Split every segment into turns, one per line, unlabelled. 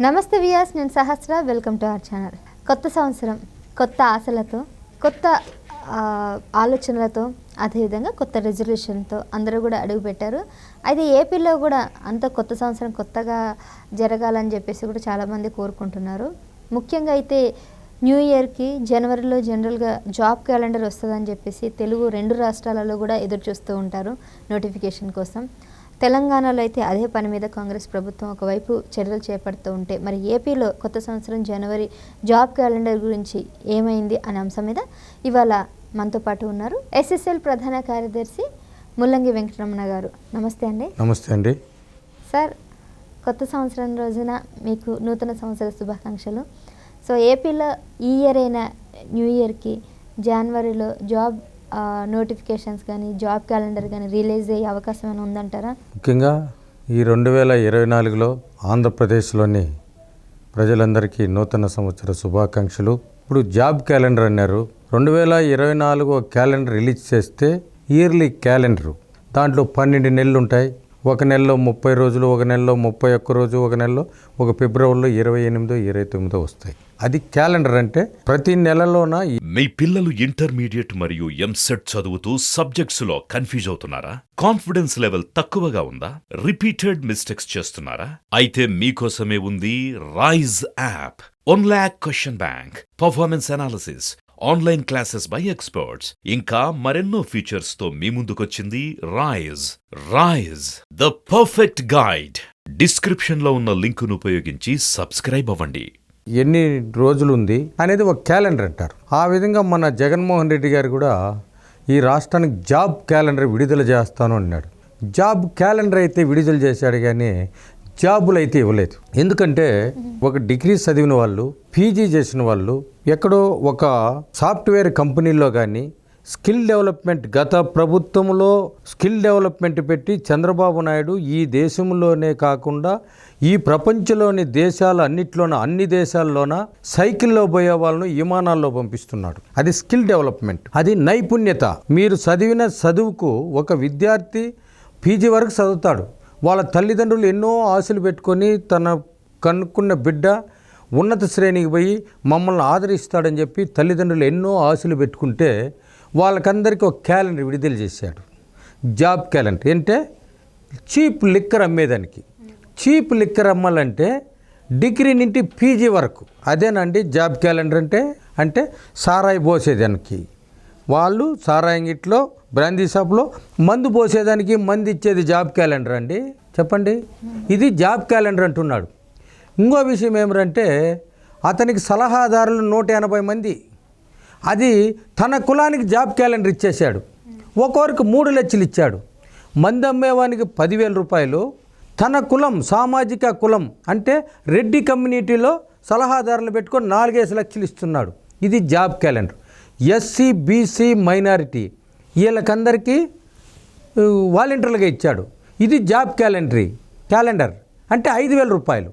నమస్తే వియాస్, నేను Sahasra. Welcome to our channel. కొత్త సంవత్సరం కొత్త ఆశలతో, కొత్త ఆలోచనలతో, అదేవిధంగా కొత్త రెజల్యూషన్తో అందరూ కూడా అడుగుపెట్టారు. అయితే ఏపీలో కూడా అంత కొత్త సంవత్సరం కొత్తగా జరగాలని చెప్పేసి కూడా చాలామంది కోరుకుంటున్నారు. ముఖ్యంగా అయితే న్యూ ఇయర్కి జనవరిలో జనరల్గా జాబ్ క్యాలెండర్ వస్తుందని చెప్పేసి తెలుగు 2 రాష్ట్రాలలో కూడా ఎదురు చూస్తూ ఉంటారు నోటిఫికేషన్ కోసం. తెలంగాణలో అయితే అదే పని మీద కాంగ్రెస్ ప్రభుత్వం ఒకవైపు చర్యలు చేపడుతూ ఉంటే, మరి ఏపీలో కొత్త సంవత్సరం జనవరి జాబ్ క్యాలెండర్ గురించి ఏమైంది అనే అంశం మీద ఇవాళ మనతో పాటు ఉన్నారు ఎస్ఎస్ఎల్ ప్రధాన కార్యదర్శి ముల్లంగి వెంకటరమణ గారు. నమస్తే అండి.
నమస్తే అండి.
సార్, కొత్త సంవత్సరం రోజున మీకు నూతన సంవత్సర శుభాకాంక్షలు. సో ఏపీలో ఈ ఇయర్ అయిన న్యూ ఇయర్కి జనవరిలో జాబ్ నోటిఫికేషన్స్ కానీ జాబ్ క్యాలెండర్ కానీ రిలీజ్ అయ్యే అవకాశం ఏమైనా ఉందంటారా?
ముఖ్యంగా ఈ 2024లో ఆంధ్రప్రదేశ్లోని ప్రజలందరికీ నూతన సంవత్సర శుభాకాంక్షలు. ఇప్పుడు జాబ్ క్యాలెండర్ అన్నారు. 2024 క్యాలెండర్ రిలీజ్ చేస్తే ఇయర్లీ క్యాలెండరు, దాంట్లో 12 నెలలు ఉంటాయి. ఒక నెలలో 30 రోజులు, ఒక నెలలో 31 రోజు, ఒక నెలలో ఒక ఫిబ్రవరిలో 28, 29 వస్తాయి. అది క్యాలెండర్ అంటే ప్రతి నెలలోన.
మీ పిల్లలు ఇంటర్మీడియట్ మరియు ఎంసెట్ చదువుతూ సబ్జెక్ట్స్ లో కన్ఫ్యూజ్ అవుతున్నారా? కాన్ఫిడెన్స్ లెవెల్ తక్కువగా ఉందా? రిపీటెడ్ మిస్టేక్స్ చేస్తున్నారా? అయితే మీకోసమే ఉంది Rise app. 1 lakh question bank, performance analysis, online classes by experts, ఇంకా మరెన్నో ఫీచర్స్ తో మీ ముందుకొచ్చింది Rise the perfect guide. Description లో ఉన్న లింకును ఉపయోగించి సబ్స్క్రైబ్ అవ్వండి.
ఎన్ని రోజులు ఉంది అనేది ఒక క్యాలెండర్ అంటారు. ఆ విధంగా మన జగన్మోహన్ రెడ్డి గారు కూడా ఈ రాష్ట్రానికి జాబ్ క్యాలెండర్ విడుదల చేస్తాను అన్నాడు. జాబ్ క్యాలెండర్ అయితే విడుదల చేశాడు, కానీ జాబులు అయితే ఇవ్వలేదు. ఎందుకంటే ఒక డిగ్రీ చదివిన వాళ్ళు, పీజీ చేసిన వాళ్ళు, ఎక్కడో ఒక సాఫ్ట్వేర్ కంపెనీల్లో కానీ స్కిల్ డెవలప్మెంట్, గత ప్రభుత్వంలో స్కిల్ డెవలప్మెంట్ పెట్టి చంద్రబాబు నాయుడు ఈ దేశంలోనే కాకుండా ఈ ప్రపంచంలోని దేశాలు అన్ని దేశాల్లోన సైకిల్లో పోయే వాళ్ళను విమానాల్లో పంపిస్తున్నాడు. అది స్కిల్ డెవలప్మెంట్, అది నైపుణ్యత. మీరు చదివిన చదువుకు ఒక విద్యార్థి పీజీ వరకు చదువుతాడు. వాళ్ళ తల్లిదండ్రులు ఎన్నో ఆశలు పెట్టుకొని తన కనుక్కున్న బిడ్డ ఉన్నత శ్రేణికి పోయి మమ్మల్ని ఆదరిస్తాడని చెప్పి తల్లిదండ్రులు ఎన్నో ఆశలు పెట్టుకుంటే వాళ్ళకందరికీ ఒక క్యాలెండర్ విడుదల చేశాడు. జాబ్ క్యాలెండర్ అంటే చీప్ లిక్కర్ అమ్మేదానికి. చీప్ లిక్కర్ అమ్మాలంటే డిగ్రీ నుండి పీజీ వరకు, అదేనండి జాబ్ క్యాలెండర్ అంటే సారాయి పోసేదానికి. వాళ్ళు సారాయింగిట్లో బ్రాందీ షాప్లో మందు పోసేదానికి మందు ఇచ్చేది జాబ్ క్యాలెండర్ అండి. చెప్పండి, ఇది జాబ్ క్యాలెండర్ అంటున్నాడు. ఇంకో విషయం ఏమిటంటే అతనికి సలహాదారులు 180 మంది. అది తన కులానికి జాబ్ క్యాలెండర్ ఇచ్చేశాడు. ఒక్కొక్కరికి 3 లక్షలు ఇచ్చాడు. మందు అమ్మేవానికి 10,000 రూపాయలు. తన కులం, సామాజిక కులం అంటే రెడ్డి కమ్యూనిటీలో సలహాదారులు పెట్టుకొని 4-5 లక్షలు ఇస్తున్నాడు. ఇది job calendar. SC, BC, minority వీళ్ళకందరికీ వాలంటీర్లుగా ఇచ్చాడు. ఇది జాబ్ క్యాలెండర్ అంటే 5,000 రూపాయలు.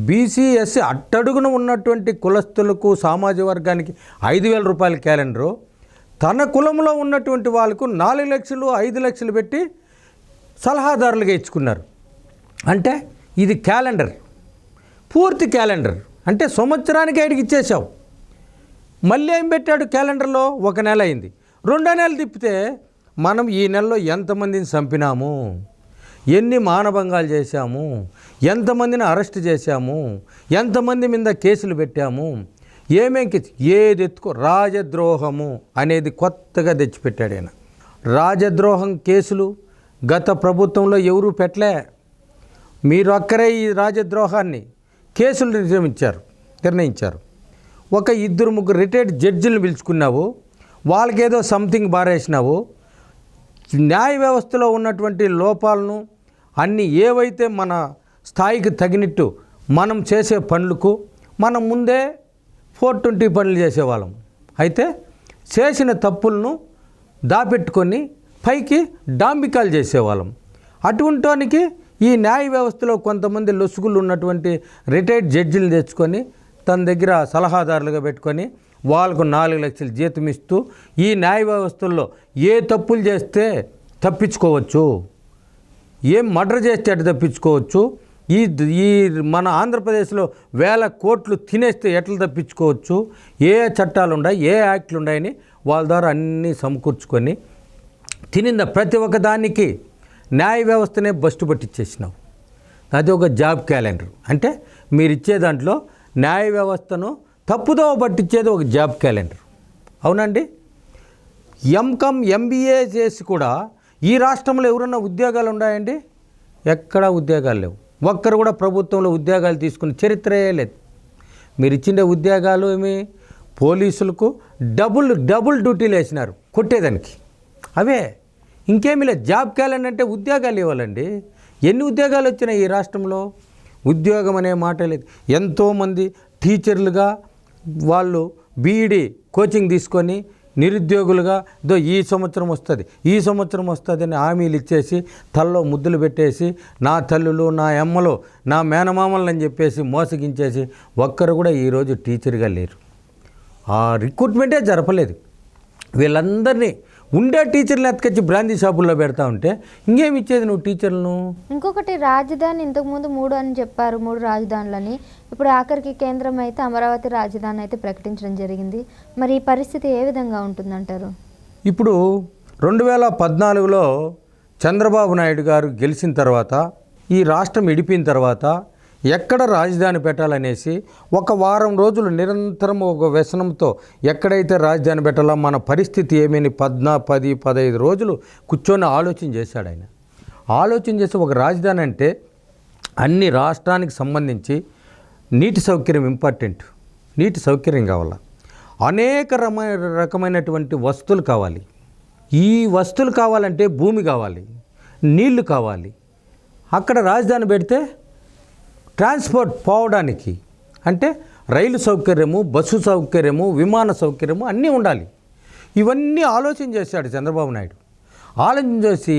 బీసీ, ఎస్సీ అట్టడుగున ఉన్నటువంటి కులస్తులకు, సామాజిక వర్గానికి 5,000 రూపాయల క్యాలెండరు. తన కులంలో ఉన్నటువంటి వాళ్ళకు 4 లక్షలు, 5 లక్షలు పెట్టి సలహాదారులుగా ఇచ్చుకున్నారు. అంటే ఇది క్యాలెండర్, పూర్తి క్యాలెండర్. అంటే సంవత్సరానికి 5కి ఇచ్చేసావు. మళ్ళీ ఏం పెట్టాడు క్యాలెండర్లో? 1 నెల అయింది. 2వ నెల తిప్పితే మనం ఈ నెలలో ఎంతమందిని చంపినాము, ఎన్ని మానభంగాలు చేశాము, ఎంతమందిని అరెస్ట్ చేశాము, ఎంతమంది మీద కేసులు పెట్టాము, ఏది ఎత్తుకో. రాజద్రోహము అనేది కొత్తగా తెచ్చిపెట్టాడు ఆయన. రాజద్రోహం కేసులు గత ప్రభుత్వంలో ఎవరూ పెట్టలే. మీరు ఒక్కరే ఈ రాజద్రోహాన్ని కేసులు నిర్ణయించారు. ఒక 2-3 రిటైర్డ్ జడ్జిలను పిలుచుకున్నావు, వాళ్ళకేదో సంథింగ్ బారేసినావు. న్యాయ వ్యవస్థలో ఉన్నటువంటి లోపాలను అన్నీ ఏవైతే మన స్థాయికి తగినట్టు మనం చేసే పనులకు మనం ముందే 420 పనులు చేసేవాళ్ళం. అయితే చేసిన తప్పులను దాపెట్టుకొని పైకి డాంబికాలు చేసేవాళ్ళం. అటువంటికి ఈ న్యాయ వ్యవస్థలో కొంతమంది లొసుగులు ఉన్నటువంటి రిటైర్డ్ జడ్జిలు తెచ్చుకొని తన దగ్గర సలహాదారులుగా పెట్టుకొని వాళ్ళకు 4 లక్షలు జీతం ఇస్తూ ఈ న్యాయ వ్యవస్థల్లో ఏ తప్పులు చేస్తే తప్పించుకోవచ్చు, ఏం మర్డర్ చేస్తే అటు తప్పించుకోవచ్చు, ఈ ఈ మన ఆంధ్రప్రదేశ్లో వేల కోట్లు తినేస్తే ఎట్లా తప్పించుకోవచ్చు, ఏ చట్టాలు ఉన్నాయి, ఏ యాక్ట్లు ఉన్నాయని వాళ్ళ ద్వారా అన్నీ సమకూర్చుకొని తినింద ప్రతి ఒక్క దానికి న్యాయ వ్యవస్థనే బస్టు పట్టించేసినావు. అది ఒక జాబ్ క్యాలెండర్. అంటే మీరు ఇచ్చే దాంట్లో న్యాయ వ్యవస్థను తప్పుదోవ పట్టించేది ఒక జాబ్ క్యాలెండర్. అవునండి. ఎంకామ్ ఎంబీఏ చేసి కూడా ఈ రాష్ట్రంలో ఎవరన్నా ఉద్యోగాలు ఉన్నాయండి? ఎక్కడా ఉద్యోగాలు లేవు. ఒక్కరు కూడా ప్రభుత్వంలో ఉద్యోగాలు తీసుకునే చరిత్రే లేదు. మీరు ఇచ్చిన ఉద్యోగాలు ఏమి పోలీసులకు డబుల్ డ్యూటీలు వేసినారు కొట్టేదానికి. అవే ఇంకేమీ లేదు. జాబ్ క్యాలెండర్ అంటే ఉద్యోగాలు ఇవ్వాలండి. ఎన్ని ఉద్యోగాలు వచ్చినాయి ఈ రాష్ట్రంలో? ఉద్యోగం అనే మాట లేదు. ఎంతోమంది టీచర్లుగా వాళ్ళు బీఈడీ కోచింగ్ తీసుకొని నిరుద్యోగులుగా ఈ సంవత్సరం వస్తుంది అని హామీలు ఇచ్చేసి తల్లో ముద్దులు పెట్టేసి నా తల్లులు, నా అమ్మలు, నా మేనమామలు అని చెప్పేసి మోసగించేసి ఒక్కరు కూడా ఈరోజు టీచర్గా లేరు. ఆ రిక్రూట్మెంటే జరపలేదు. వీళ్ళందరినీ ఉండే టీచర్లు ఎత్తుకొచ్చి బ్రాందీ షాపుల్లో పెడతా ఉంటే ఇంకేమి ఇచ్చేది నువ్వు టీచర్లను?
ఇంకొకటి రాజధాని ఇంతకుముందు 3 అని చెప్పారు, 3 రాజధానులని. ఇప్పుడు ఆఖరికి కేంద్రం అయితే అమరావతి రాజధాని అయితే ప్రకటించడం జరిగింది. మరి ఈ పరిస్థితి ఏ విధంగా ఉంటుందంటారు?
ఇప్పుడు 2014లో చంద్రబాబు నాయుడు గారు గెలిచిన తర్వాత, ఈ రాష్ట్రం విడిపోయిన తర్వాత ఎక్కడ రాజధాని పెట్టాలనేసి ఒక వారం రోజులు నిరంతరం ఒక వ్యసనంతో ఎక్కడైతే రాజధాని పెట్టాలో మన పరిస్థితి ఏమని 10-15 రోజులు కూర్చొని ఆలోచన చేశాడు ఆయన. ఆలోచన చేసి ఒక రాజధాని అంటే అన్ని రాష్ట్రానికి సంబంధించి నీటి సౌకర్యం ఇంపార్టెంట్. నీటి సౌకర్యం కావాలి, అనేక రకమైనటువంటి వస్తువులు కావాలి. ఈ వస్తువులు కావాలంటే భూమి కావాలి, నీళ్లు కావాలి. అక్కడ రాజధాని పెడితే ట్రాన్స్పోర్ట్ పోవడానికి అంటే రైలు సౌకర్యము, బస్సు సౌకర్యము, విమాన సౌకర్యము అన్నీ ఉండాలి. ఇవన్నీ ఆలోచన చేశాడు చంద్రబాబు నాయుడు. ఆలోచన చేసి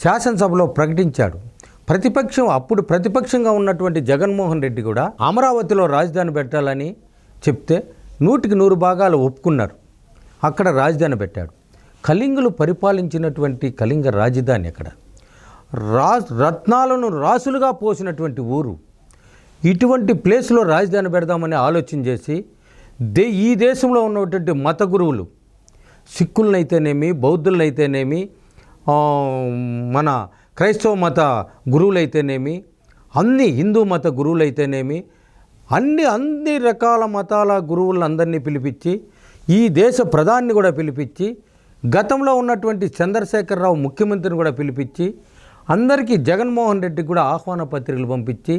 శాసనసభలో ప్రకటించాడు. అప్పుడు ప్రతిపక్షంగా ఉన్నటువంటి జగన్మోహన్ రెడ్డి కూడా అమరావతిలో రాజధాని పెట్టాలని చెప్తే 100% భాగాలు ఒప్పుకున్నారు. అక్కడ రాజధాని పెట్టాడు. కళింగులు పరిపాలించినటువంటి కళింగ రాజధాని అక్కడ రత్నాలను రాసులుగా పోసినటువంటి ఊరు. ఇటువంటి ప్లేస్లో రాజధాని పెడదామని ఆలోచన చేసి ఈ దేశంలో ఉన్నటువంటి మత గురువులు, సిక్కులనైతేనేమి, బౌద్ధులనైతేనేమి, మన క్రైస్తవ మత గురువులైతేనేమి, హిందూ మత గురువులైతేనేమి, అన్ని రకాల మతాల గురువులందరినీ పిలిపించి, ఈ దేశ ప్రధాని కూడా పిలిపించి, గతంలో ఉన్నటువంటి చంద్రశేఖరరావు ముఖ్యమంత్రిని కూడా పిలిపించి, అందరికీ జగన్మోహన్ రెడ్డికి కూడా ఆహ్వాన పత్రికలు పంపించి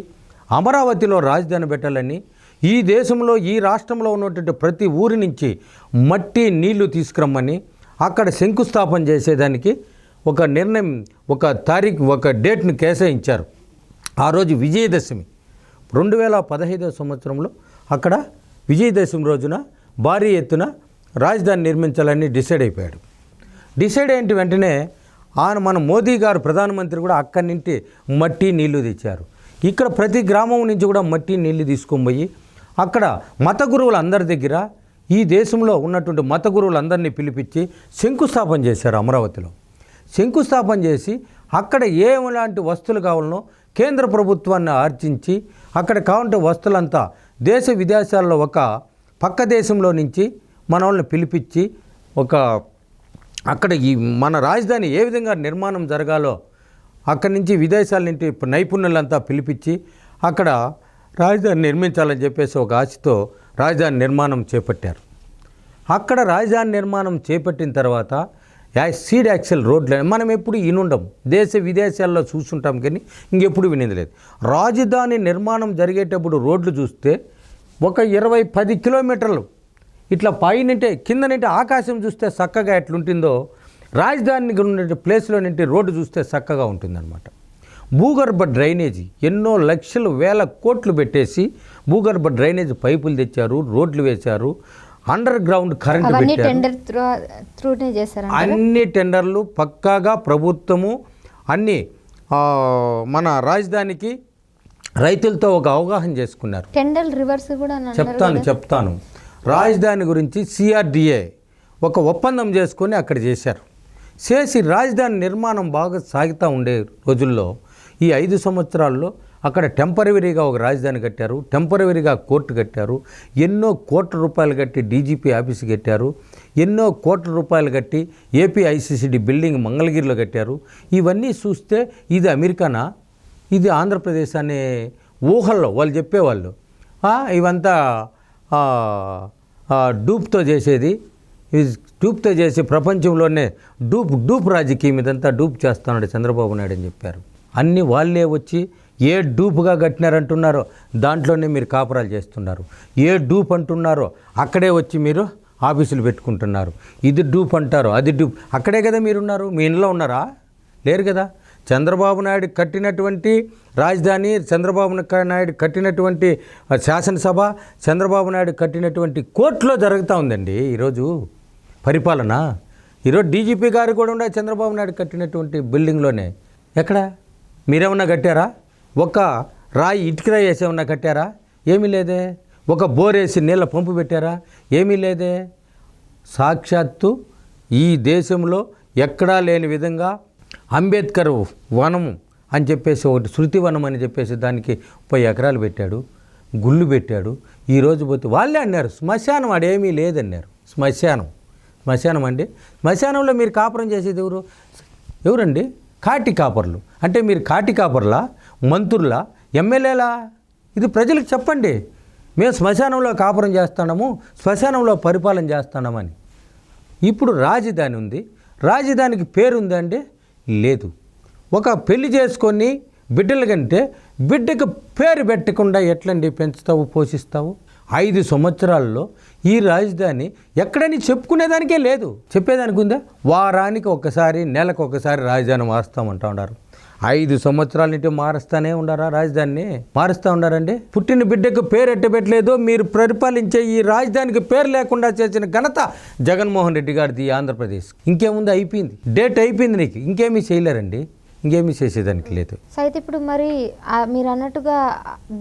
అమరావతిలో రాజధాని పెట్టాలని, ఈ దేశంలో ఈ రాష్ట్రంలో ఉన్నటువంటి ప్రతి ఊరి నుంచి మట్టి నీళ్లు తీసుకురమ్మని అక్కడ శంకుస్థాపన చేసేదానికి ఒక నిర్ణయం, ఒక డేట్ను కేటాయించారు. ఆ రోజు విజయదశమి 2015 సంవత్సరంలో అక్కడ విజయదశమి రోజున భారీ ఎత్తున రాజధాని నిర్మించాలని డిసైడ్ అయిపోయాడు. డిసైడ్ అయిన వెంటనే మన మోదీ గారు ప్రధానమంత్రి కూడా అక్కడి నుండి మట్టి నీళ్లు తెచ్చారు. ఇక్కడ ప్రతి గ్రామం నుంచి కూడా మట్టి నీళ్లు తీసుకొని పోయి అక్కడ మత గురువులందరి దగ్గర, ఈ దేశంలో ఉన్నటువంటి మత గురువులందరినీ పిలిపించి శంకుస్థాపన చేశారు అమరావతిలో. శంకుస్థాపన చేసి అక్కడ ఏలాంటి వస్తువులు కావాలనో కేంద్ర ప్రభుత్వాన్ని ఆర్జించి అక్కడ కావాలంటే వస్తువులంతా దేశ విదేశాల్లో ఒక పక్క దేశంలో నుంచి మన వాళ్ళని పిలిపించి అక్కడ మన రాజధాని ఏ విధంగా నిర్మాణం జరగాలో అక్కడి నుంచి విదేశాల నుంచి నైపుణ్యులంతా పిలిపించి అక్కడ రాజధాని నిర్మించాలని చెప్పేసి ఒక ఆశతో రాజధాని నిర్మాణం చేపట్టారు. అక్కడ రాజధాని నిర్మాణం చేపట్టిన తర్వాత సీడ్ యాక్సెల్ రోడ్లు మనం ఎప్పుడు వినుండం, దేశ విదేశాల్లో చూస్తుంటాం కానీ ఇంకెప్పుడు వినేది లేదు. రాజధాని నిర్మాణం జరిగేటప్పుడు రోడ్లు చూస్తే ఒక 20-10 కిలోమీటర్లు ఇట్లా పైనంటే కిందనంటే ఆకాశం చూస్తే చక్కగా ఎట్లుంటుందో రాజధాని ఉన్న ప్లేస్లో నుండి రోడ్డు చూస్తే చక్కగా ఉంటుందన్నమాట. భూగర్భ డ్రైనేజీ ఎన్నో లక్షలు వేల కోట్లు పెట్టేసి భూగర్భ డ్రైనేజ్ పైపులు తెచ్చారు, రోడ్లు వేశారు, అండర్ గ్రౌండ్ కరెంట్ పెట్టారు. అన్ని టెండర్లు పక్కాగా ప్రభుత్వము అన్ని మన రాజధానికి రైతులతో ఒక అవగాహన చేసుకున్నారు.
టెండర్ రివర్స్ కూడా
చెప్తాను. రాజధాని గురించి CRDA ఒక ఒప్పందం చేసుకొని అక్కడ చేసి రాజధాని నిర్మాణం బాగా సాగుతూ ఉండే రోజుల్లో ఈ 5 సంవత్సరాల్లో అక్కడ టెంపరవరీగా ఒక రాజధాని కట్టారు, టెంపరవరీగా కోర్టు కట్టారు, ఎన్నో కోట్ల రూపాయలు కట్టి డీజీపీ ఆఫీసు కట్టారు, ఎన్నో కోట్ల రూపాయలు కట్టి ఏపీ ఐసీసీడీ బిల్డింగ్ మంగళగిరిలో కట్టారు. ఇవన్నీ చూస్తే ఇది అమెరికానా, ఇది ఆంధ్రప్రదేశ్ అనే ఊహల్లో వాళ్ళు చెప్పేవాళ్ళు. ఇవంతా డూప్తో చేసేది, డూప్తో చేసి ప్రపంచంలోనే డూప్ రాజకీయం ఇదంతా డూప్ చేస్తున్నాడు చంద్రబాబు నాయుడు అని చెప్పారు. అన్నీ వాళ్ళే వచ్చి ఏ డూప్గా కట్టినారంటున్నారో దాంట్లోనే మీరు కాపురాలు చేస్తున్నారు. ఏ డూప్ అంటున్నారో అక్కడే వచ్చి మీరు ఆఫీసులు పెట్టుకుంటున్నారు. ఇది డూప్ అంటారు, అది డూప్. అక్కడే కదా మీరున్నారు, మీ ఇంట్లో ఉన్నారా? లేరు కదా. చంద్రబాబు నాయుడు కట్టినటువంటి రాజధాని, చంద్రబాబు నాయుడు కట్టినటువంటి శాసనసభ, చంద్రబాబు నాయుడు కట్టినటువంటి కోర్టులో జరుగుతూ ఉందండి ఈరోజు పరిపాలన. ఈరోజు డీజీపీ గారు కూడా ఉండే చంద్రబాబు నాయుడు కట్టినటువంటి బిల్డింగ్లోనే. ఎక్కడ మీరేమన్నా కట్టారా? ఒక రాయి ఇటుక రాయి వేసి ఏమన్నా కట్టారా? ఏమీ లేదే. ఒక బోరేసి నీళ్ళ పంపు పెట్టారా? ఏమీ లేదే. సాక్షాత్తు ఈ దేశంలో ఎక్కడా లేని విధంగా అంబేద్కర్ వనం అని చెప్పేసి ఒకటి శృతి వనం అని చెప్పేసి దానికి 30 ఎకరాలు పెట్టాడు, గుళ్ళు పెట్టాడు. ఈరోజు పోతే వాళ్ళే అన్నారు శ్మశానం అడేమీ లేదన్నారు. శ్మశానం అండి. శ్మశానంలో మీరు కాపురం చేసేది ఎవరండి? కాటి కాపర్లు. అంటే మీరు కాటి కాపర్లా, మంత్రులా, ఎమ్మెల్యేలా? ఇది ప్రజలకు చెప్పండి. మేము శ్మశానంలో కాపురం చేస్తున్నాము, శ్మశానంలో పరిపాలన చేస్తున్నామని. ఇప్పుడు రాజధాని ఉంది, రాజధానికి పేరుందండి? లేదు. ఒక పెళ్లి చేసుకొని బిడ్డల కంటే బిడ్డకు పేరు పెట్టకుండా ఎట్లండి పెంచుతావు, పోషిస్తావు? 5 సంవత్సరాల్లో ఈ రాజధాని ఎక్కడని చెప్పుకునేదానికే లేదు. చెప్పేదానికి ఉందా? వారానికి ఒకసారి, నెలకు ఒకసారి రాజధాని మారుస్తామంటా ఉన్నారు. 5 సంవత్సరాల నుండి మారుస్తూనే ఉండారా? రాజధానిని మారుస్తూ ఉండారండి. పుట్టిన బిడ్డకు పేరు ఎట్టబెట్టలేదు. మీరు పరిపాలించే ఈ రాజధానికి పేరు లేకుండా చేసిన ఘనత జగన్మోహన్ రెడ్డి గారిది ఆంధ్రప్రదేశ్. ఇంకేముంది? అయిపోయింది, డేట్ అయిపోయింది. నీకు ఇంకేమీ చేయలేరండి, ఇంకేమీ చేసేదానికి లేదు.
సో అయితే ఇప్పుడు మరి మీరు అన్నట్టుగా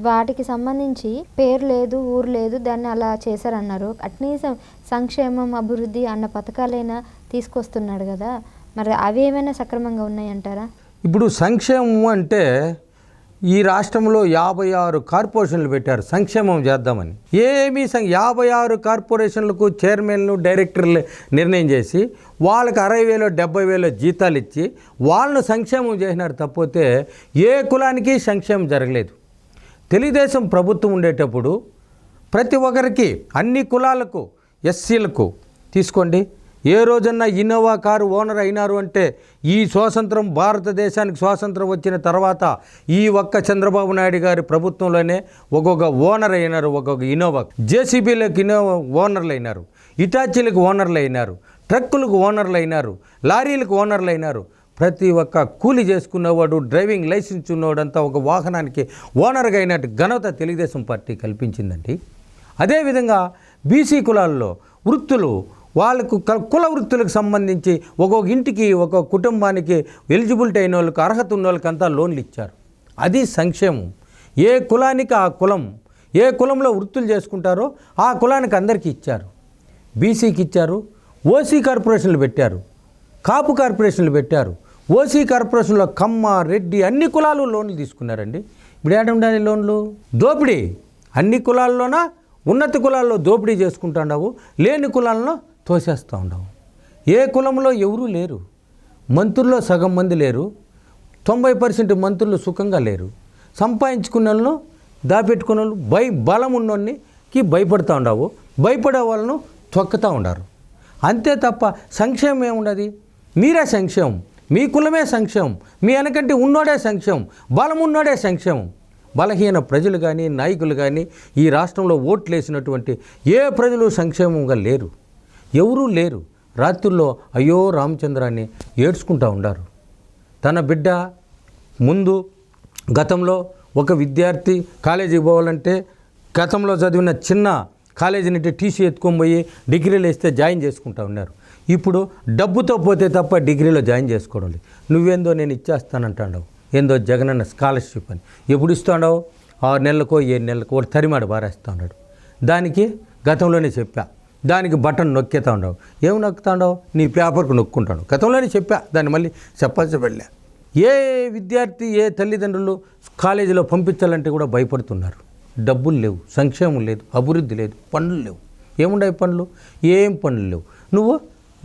వాటికి సంబంధించి పేరు లేదు, ఊరు లేదు, దాన్ని అలా చేశారన్నారు. అట్నీసం సంక్షేమం, అభివృద్ధి అన్న పథకాలైనా తీసుకొస్తున్నాడు కదా, మరి అవి ఏమైనా సక్రమంగా ఉన్నాయంటారా?
ఇప్పుడు సంక్షేమం అంటే ఈ రాష్ట్రంలో 56 కార్పొరేషన్లు పెట్టారు సంక్షేమం చేద్దామని. 56 కార్పొరేషన్లకు చైర్మన్లు, డైరెక్టర్లు నిర్ణయం చేసి వాళ్ళకి 60,000 70,000 జీతాలు ఇచ్చి వాళ్ళను సంక్షేమం చేసినారు. తప్పితే ఏ కులానికి సంక్షేమం జరగలేదు. తెలుగుదేశం ప్రభుత్వం ఉండేటప్పుడు ప్రతి ఒక్కరికి, అన్ని కులాలకు, ఎస్సీలకు తీసుకోండి, ఏ రోజన్నా ఇన్నోవా కారు ఓనర్ అయినారు అంటే ఈ స్వాతంత్రం, భారతదేశానికి స్వాతంత్రం వచ్చిన తర్వాత ఈ ఒక్క చంద్రబాబు నాయుడు గారి ప్రభుత్వంలోనే ఒక్కొక్క ఓనర్ అయినారు. ఒక్కొక్క ఇన్నోవా, జేసీబీలకు ఇన్నోవా ఓనర్లు అయినారు, ఇటాచీలకు ఓనర్లు అయినారు, ట్రక్కులకు ఓనర్లు అయినారు, లారీలకు ఓనర్లు అయినారు. ప్రతి ఒక్క కూలి చేసుకున్నవాడు, డ్రైవింగ్ లైసెన్స్ ఉన్నవాడంతా ఒక వాహనానికి ఓనర్గా అయినట్టు ఘనత తెలుగుదేశం పార్టీ కల్పించిందండి. అదేవిధంగా బీసీ కులాల్లో వృత్తులు, వాళ్ళకు కుల వృత్తులకు సంబంధించి ఒక్కొక్క ఇంటికి, ఒక్కొక్క కుటుంబానికి ఎలిజిబిలిటీ అయిన వాళ్ళకి, అర్హత ఉన్న వాళ్ళకి అంతా లోన్లు ఇచ్చారు. అది సంక్షేమం. ఏ కులానికి ఆ కులం, ఏ కులంలో వృత్తులు చేసుకుంటారో ఆ కులానికి అందరికీ ఇచ్చారు. బీసీకి ఇచ్చారు, ఓసీ కార్పొరేషన్లు పెట్టారు, కాపు కార్పొరేషన్లు పెట్టారు. ఓసీ కార్పొరేషన్లో కమ్మ, రెడ్డి అన్ని కులాలు లోన్లు తీసుకున్నారండి. ఇప్పుడు ఏడుండాలి లోన్లు? దోపిడీ. అన్ని కులాల్లోన ఉన్నత కులాల్లో దోపిడీ చేసుకుంటున్నావు, లేని కులాల్లో తోసేస్తూ ఉండవు. ఏ కులంలో ఎవరూ లేరు. మంత్రుల్లో సగం మంది లేరు, 90% మంత్రులు సుఖంగా లేరు. సంపాదించుకున్న వాళ్ళను, దాపెట్టుకున్న వాళ్ళు, బలం ఉన్నోనికి భయపడుతూ ఉండవు, భయపడే వాళ్ళను తొక్కుతూ ఉండారు. అంతే తప్ప సంక్షేమం ఏముండదు. మీరే సంక్షేమం, మీ కులమే సంక్షేమం, మీ వెనకంటే ఉన్నోడే సంక్షేమం, బలం ఉన్నోడే సంక్షేమం. బలహీన ప్రజలు కానీ, నాయకులు కానీ, ఈ రాష్ట్రంలో ఓట్లు వేసినటువంటి ఏ ప్రజలు సంక్షేమంగా లేరు, ఎవరూ లేరు. రాత్రుల్లో అయ్యో రామచంద్రాన్ని ఏడ్చుకుంటూ ఉండారు. తన బిడ్డ ముందు గతంలో ఒక విద్యార్థి కాలేజీకి పోవాలంటే గతంలో చదివిన చిన్న కాలేజీ నుండి టీసీ ఎత్తుకొని పోయి డిగ్రీలు వేస్తే జాయిన్ చేసుకుంటూ ఉన్నారు. ఇప్పుడు డబ్బుతో పోతే తప్ప డిగ్రీలో జాయిన్ చేసుకోవడం లేదు. నువ్వేందో నేను ఇచ్చేస్తానంటాడు, ఏందో జగనన్న స్కాలర్షిప్ అని. ఎప్పుడు ఇస్తాడో 6 నెలలకో 7 నెలలకో ఒకటి తరిమాడు బారేస్తూ ఉన్నాడు. దానికి గతంలోనే చెప్పా, దానికి బటన్ నొక్కేతా ఉండవు. ఏమి నొక్కుతా ఉండవు? నీ పేపర్కు నొక్కుంటాడు. గతంలోనే చెప్పా, దాన్ని మళ్ళీ చెప్పాల్సి వెళ్ళా. ఏ విద్యార్థి ఏ తల్లిదండ్రులు కాలేజీలో పంపించాలంటే కూడా భయపడుతున్నారు. డబ్బులు లేవు, సంక్షేమం లేదు, అభివృద్ధి లేదు, పనులు లేవు. ఏముండవు పనులు? ఏం పనులు లేవు. నువ్వు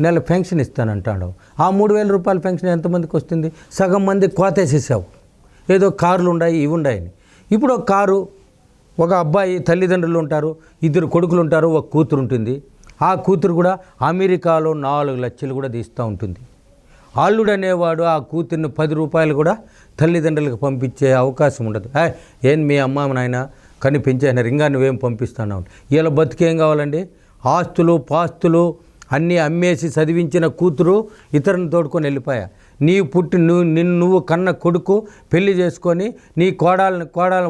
నెల పెన్షన్ ఇస్తానంటాడు. ఆ 3,000 రూపాయల పెన్షన్ ఎంతమందికి వస్తుంది? సగం మంది కోతేసేసావు. ఏదో కార్లు ఉన్నాయి, ఇవి ఉన్నాయని. ఇప్పుడు ఒక కారు, ఒక అబ్బాయి తల్లిదండ్రులు ఉంటారు, 2 కొడుకులు ఉంటారు, ఒక కూతురు ఉంటుంది. ఆ కూతురు కూడా అమెరికాలో 4 లక్షలు కూడా తీస్తూ ఉంటుంది. అల్లుడు అనేవాడు ఆ కూతుర్ని 10 రూపాయలు కూడా తల్లిదండ్రులకు పంపించే అవకాశం ఉండదు. ఏం మీ అమ్మ నాయన కని పెంచేసినారు, ఇంకా నువ్వేం పంపిస్తున్నావు? వీళ్ళ బతికేం కావాలండి? ఆస్తులు పాస్తులు అన్నీ అమ్మేసి చదివించిన కూతురు ఇతరుని తోడుకొని వెళ్ళిపోయా. నువ్వు కన్న కొడుకు పెళ్లి చేసుకొని నీ కోడాలను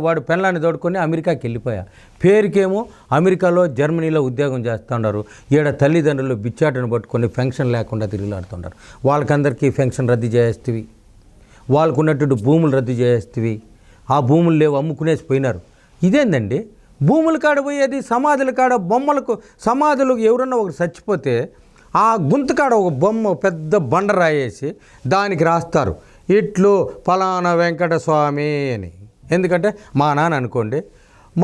వాడు పెళ్ళాన్ని తోడుకొని అమెరికాకి వెళ్ళిపోయా. పేరుకేమో అమెరికాలో జర్మనీలో ఉద్యోగం చేస్తున్నారు. ఈడ తల్లిదండ్రులు బిచ్చాటను పట్టుకొని పెన్షన్ లేకుండా తిరుగులాడుతున్నారు. వాళ్ళకందరికీ పెన్షన్ రద్దు చేసేవి, వాళ్ళకు ఉన్నటువంటి భూములు రద్దు చేసేవి. ఆ భూములు లేవు, అమ్ముకునేసి పోయినారు. ఇదేందండి? భూముల కాడ పోయేది, సమాధుల కాడ బొమ్మలకు, సమాధులకు ఎవరన్నా ఒకరు చచ్చిపోతే ఆ గుంతకాడ ఒక బొమ్మ పెద్ద బండ రాయేసి దానికి రాస్తారు, ఇట్లు ఫలానా వెంకటస్వామి అని. ఎందుకంటే మా నాన్న అనుకోండి,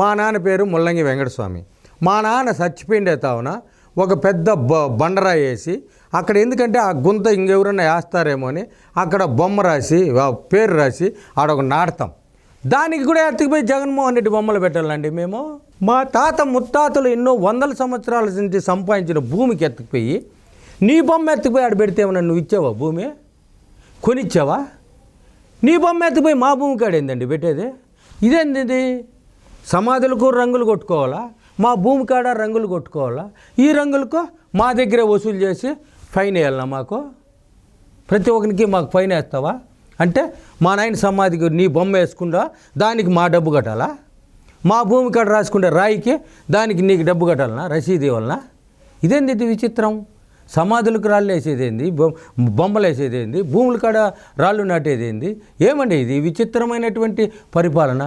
మా నాన్న పేరు ముల్లంగి వెంకటస్వామి. మా నాన్న చచ్చిపోయిండే తావున ఒక పెద్ద బండరాయి వేసి అక్కడ, ఎందుకంటే ఆ గుంత ఇంకెవరన్నా వేస్తారేమో అని అక్కడ బొమ్మ రాసి పేరు రాసి ఆడొక నాడతాం. దానికి కూడా ఎత్తుకుపోయి జగన్మోహన్ రెడ్డి బొమ్మలు పెట్టాలండి మేము? మా తాత ముత్తాతలు ఎన్నో 100 సంవత్సరాల నుంచి సంపాదించిన భూమికి ఎత్తుకుపోయి నీ బొమ్మ ఎత్తుకుపోయి ఆడ పెడితే ఏమన్నా నువ్వు ఇచ్చావా? భూమి కొనిచ్చావా? నీ బొమ్మ ఎత్తుకుపోయి మా భూమి కాడేందండి పెట్టేది? ఇదేంది ఇది? సమాధులకు రంగులు కొట్టుకోవాలా, మా భూమి కాడ రంగులు కొట్టుకోవాలా? ఈ రంగులకు మా దగ్గరే వసూలు చేసి ఫైన్ వేయాలన్నా మాకు? ప్రతి ఒక్కరికి మాకు ఫైన్ వేస్తావా? అంటే మా నాయన సమాధికి నీ బొమ్మ వేసుకుంటా దానికి మా డబ్బు కట్టాలా? మా భూమి కాడ రాసుకుంటే రాయికి దానికి నీకు డబ్బు కట్టాలనా? రసీదు ఇవ్వాలనా? ఇదేంది ఇది విచిత్రం? సమాధులకు రాళ్ళు వేసేదేంది, బొమ్మలు వేసేదేంది, భూముల కాడ రాళ్ళు నాటేదేంది? ఏమండి ఇది విచిత్రమైనటువంటి పరిపాలన.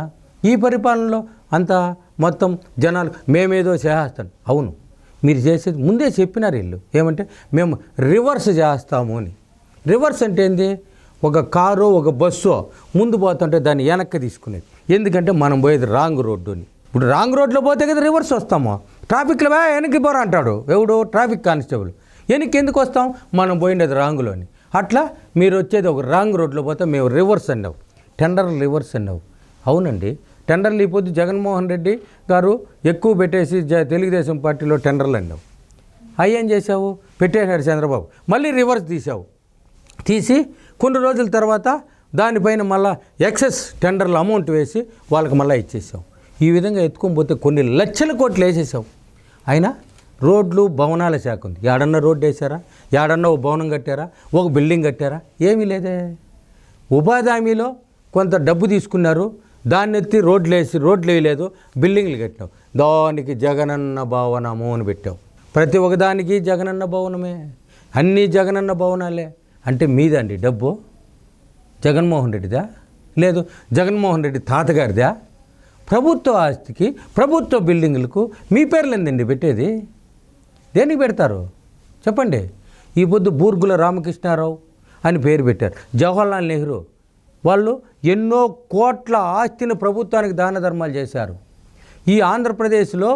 ఈ పరిపాలనలో అంతా మొత్తం జనాలు మేమేదో చేస్తాం. అవును, మీరు చేసేది ముందే చెప్పినారు వీళ్ళు. ఏమంటే మేము రివర్స్ చేస్తాము అని. రివర్స్ అంటే ఏంది? ఒక కారు ఒక బస్సు ముందు పోతుంటే దాన్ని వెనక్కి తీసుకునేది. ఎందుకంటే మనం పోయేది రాంగ్ రోడ్డు అని. ఇప్పుడు రాంగ్ రోడ్లో పోతే కదా రివర్స్ వస్తాము. ట్రాఫిక్లో వెనక్కి పోరా అంటాడు ఎవడు? Traffic constable. వెనక్కి ఎందుకు వస్తాం? మనం పోయినది రాంగులోని. అట్లా మీరు వచ్చేది ఒక రాంగ్ రోడ్లో పోతే మేము రివర్స్ అన్నావు, టెండర్ రివర్స్ అన్నావు. అవునండి, టెండర్లు ఈ పొద్దు జగన్మోహన్ రెడ్డి గారు ఎక్కువ పెట్టేసి తెలుగుదేశం పార్టీలో టెండర్లు అన్నావు. అయ్యేం చేసావు? పెట్టేశాడు చంద్రబాబు. మళ్ళీ రివర్స్ తీసి కొన్ని రోజుల తర్వాత దానిపైన మళ్ళీ ఎక్సెస్ టెండర్లు అమౌంట్ వేసి వాళ్ళకి మళ్ళీ ఇచ్చేసావు. ఈ విధంగా ఎత్తుకొని పోతే కొన్ని లక్షల కోట్లు వేసేసావు. అయినా రోడ్లు భవనాల శాఖ ఉంది. ఏడన్నా రోడ్డు వేసారా? ఏడన్నా ఒక భవనం కట్టారా? ఒక బిల్డింగ్ కట్టారా? ఏమీ లేదే. ఉపాధి హామీలో కొంత డబ్బు తీసుకున్నారు, దాన్ని ఎత్తి రోడ్లు వేయలేదు, బిల్డింగ్లు కట్టావు. దానికి జగనన్న భవనము అని పెట్టావు. ప్రతి ఒక్కదానికి జగనన్న భవనమే, అన్నీ జగనన్న భవనాలే. అంటే మీదండి డబ్బు? జగన్మోహన్ రెడ్డిదా? లేదు జగన్మోహన్ రెడ్డి తాతగారిదా? ప్రభుత్వ ఆస్తికి, ప్రభుత్వ బిల్డింగులకు మీ పేర్లు ఏందండి పెట్టేది? దేనికి పెడతారు చెప్పండి? ఈ పొద్దు బూర్గుల రామకృష్ణారావు అని పేరు పెట్టారు. జవహర్లాల్ నెహ్రూ వాళ్ళు ఎన్నో కోట్ల ఆస్తిని ప్రభుత్వానికి దాన ధర్మాలు చేశారు. ఈ ఆంధ్రప్రదేశ్లో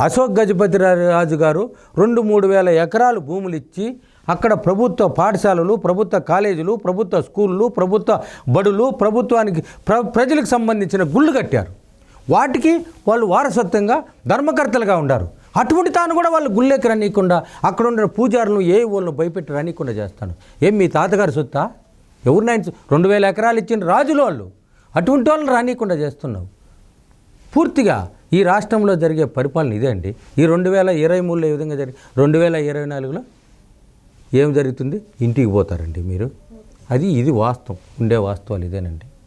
అశోక్ గజపతి రాజు గారు 2-3 వేల ఎకరాలు భూములు ఇచ్చి అక్కడ ప్రభుత్వ పాఠశాలలు, ప్రభుత్వ కాలేజీలు, ప్రభుత్వ స్కూళ్ళు, ప్రభుత్వ బడులు, ప్రభుత్వానికి ప్రజలకు సంబంధించిన గుళ్ళు కట్టారు. వాటికి వాళ్ళు వారసత్వంగా ధర్మకర్తలుగా ఉన్నారు. అటువంటి తాను కూడా వాళ్ళు గుళ్ళెకి రానియకుండా అక్కడ ఉన్న పూజారులను వాళ్ళను భయపెట్టి రానియకుండా చేస్తాను. ఏం మీ తాతగారి సొత్తా? ఎవరినైనా 2,000 ఎకరాలు ఇచ్చిన రాజులు వాళ్ళు. అటువంటి వాళ్ళని రానియకుండా చేస్తున్నావు. పూర్తిగా ఈ రాష్ట్రంలో జరిగే పరిపాలన ఇదే అండి. ఈ 2023లో ఏ విధంగా జరిగి 2024లో ఏం జరుగుతుంది? ఇంటికి పోతారండి మీరు. ఇది వాస్తవం, ఉండే వాస్తవాలు ఇదేనండి.